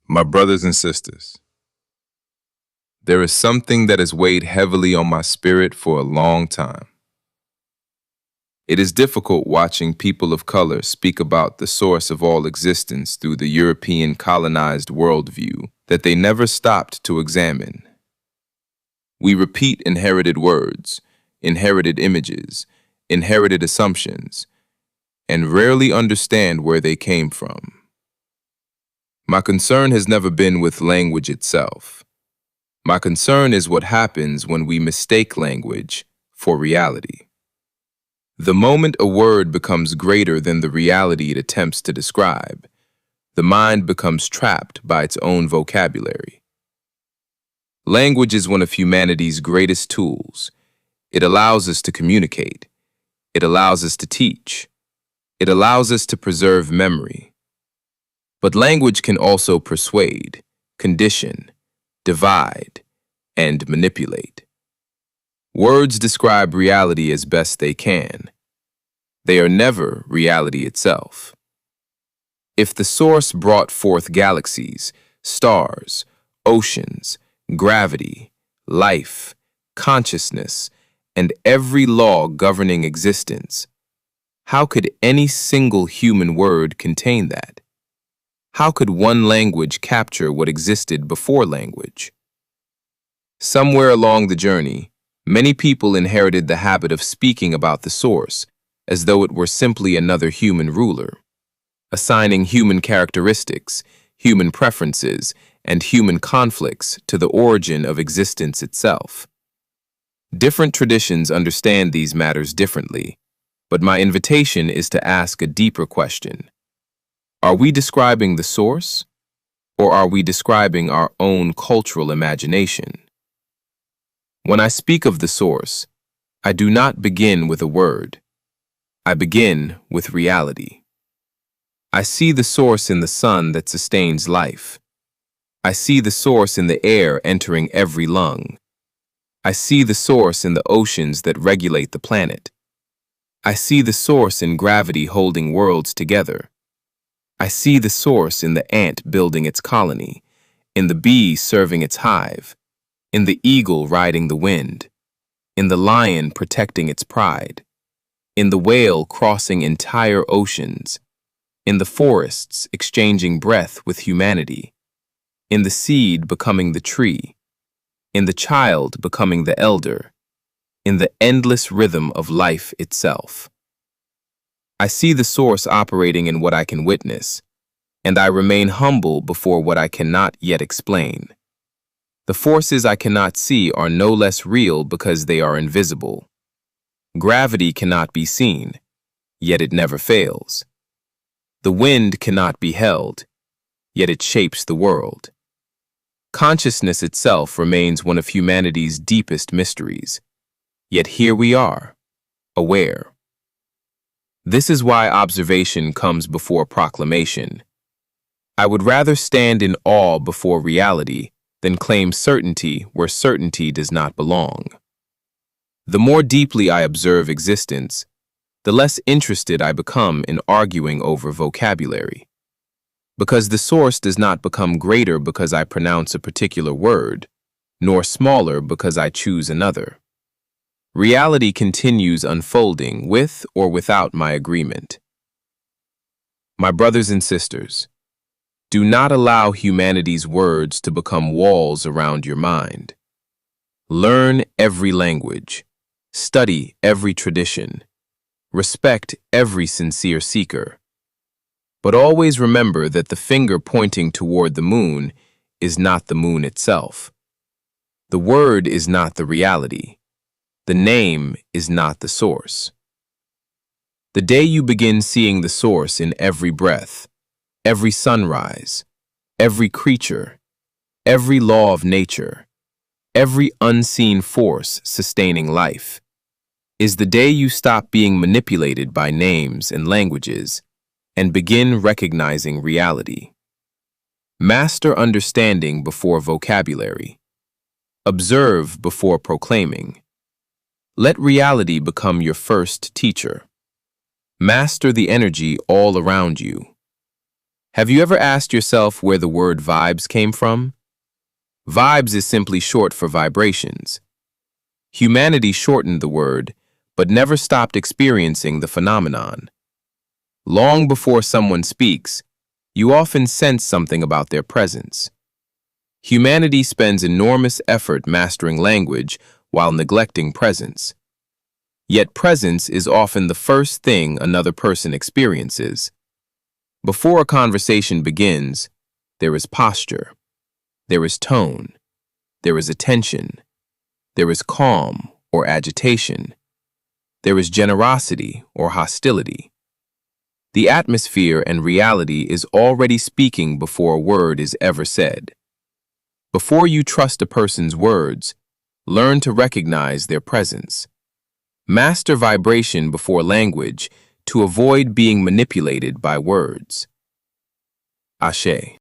My brothers and sisters, there is something that has weighed heavily on my spirit for a long time. It is difficult watching people of color speak about the source of all existence through the European colonized worldview that they never stopped to examine. We repeat inherited words, inherited images, inherited assumptions, and rarely understand where they came from. My concern has never been with language itself. My concern is what happens when we mistake language for reality. The moment a word becomes greater than the reality it attempts to describe, the mind becomes trapped by its own vocabulary. Language is one of humanity's greatest tools. It allows us to communicate. It allows us to teach. It allows us to preserve memory. But language can also persuade, condition, divide, and manipulate. Words describe reality as best they can. They are never reality itself. If the source brought forth galaxies, stars, oceans, gravity, life, consciousness, and every law governing existence, how could any single human word contain that? How could one language capture what existed before language? Somewhere along the journey, many people inherited the habit of speaking about the source as though it were simply another human ruler, assigning human characteristics, human preferences, and human conflicts to the origin of existence itself. Different traditions understand these matters differently, but my invitation is to ask a deeper question. Are we describing the source, or are we describing our own cultural imagination? When I speak of the source, I do not begin with a word. I begin with reality. I see the source in the sun that sustains life. I see the source in the air entering every lung. I see the source in the oceans that regulate the planet. I see the source in gravity holding worlds together. I see the source in the ant building its colony, in the bee serving its hive, in the eagle riding the wind, in the lion protecting its pride, in the whale crossing entire oceans, in the forests exchanging breath with humanity, in the seed becoming the tree, in the child becoming the elder, in the endless rhythm of life itself. I see the source operating in what I can witness, and I remain humble before what I cannot yet explain. The forces I cannot see are no less real because they are invisible. Gravity cannot be seen, yet it never fails. The wind cannot be held, yet it shapes the world. Consciousness itself remains one of humanity's deepest mysteries, yet here we are, aware. This is why observation comes before proclamation. I would rather stand in awe before reality than claim certainty where certainty does not belong. The more deeply I observe existence, the less interested I become in arguing over vocabulary. Because the source does not become greater because I pronounce a particular word, nor smaller because I choose another. Reality continues unfolding with or without my agreement. My brothers and sisters, do not allow humanity's words to become walls around your mind. Learn every language, study every tradition, respect every sincere seeker. But always remember that the finger pointing toward the moon is not the moon itself. The word is not the reality. The name is not the source. The day you begin seeing the source in every breath, every sunrise, every creature, every law of nature, every unseen force sustaining life, is the day you stop being manipulated by names and languages and begin recognizing reality. Master understanding before vocabulary. Observe before proclaiming. Let reality become your first teacher. Master the energy all around you. Have you ever asked yourself where the word vibes came from? Vibes is simply short for vibrations. Humanity shortened the word, but never stopped experiencing the phenomenon. Long before someone speaks, you often sense something about their presence. Humanity spends enormous effort mastering language while neglecting presence. Yet presence is often the first thing another person experiences. Before a conversation begins, there is posture, there is tone, there is attention, there is calm or agitation, there is generosity or hostility. The atmosphere and reality is already speaking before a word is ever said. Before you trust a person's words, learn to recognize their presence. Master vibration before language to avoid being manipulated by words. Ashe.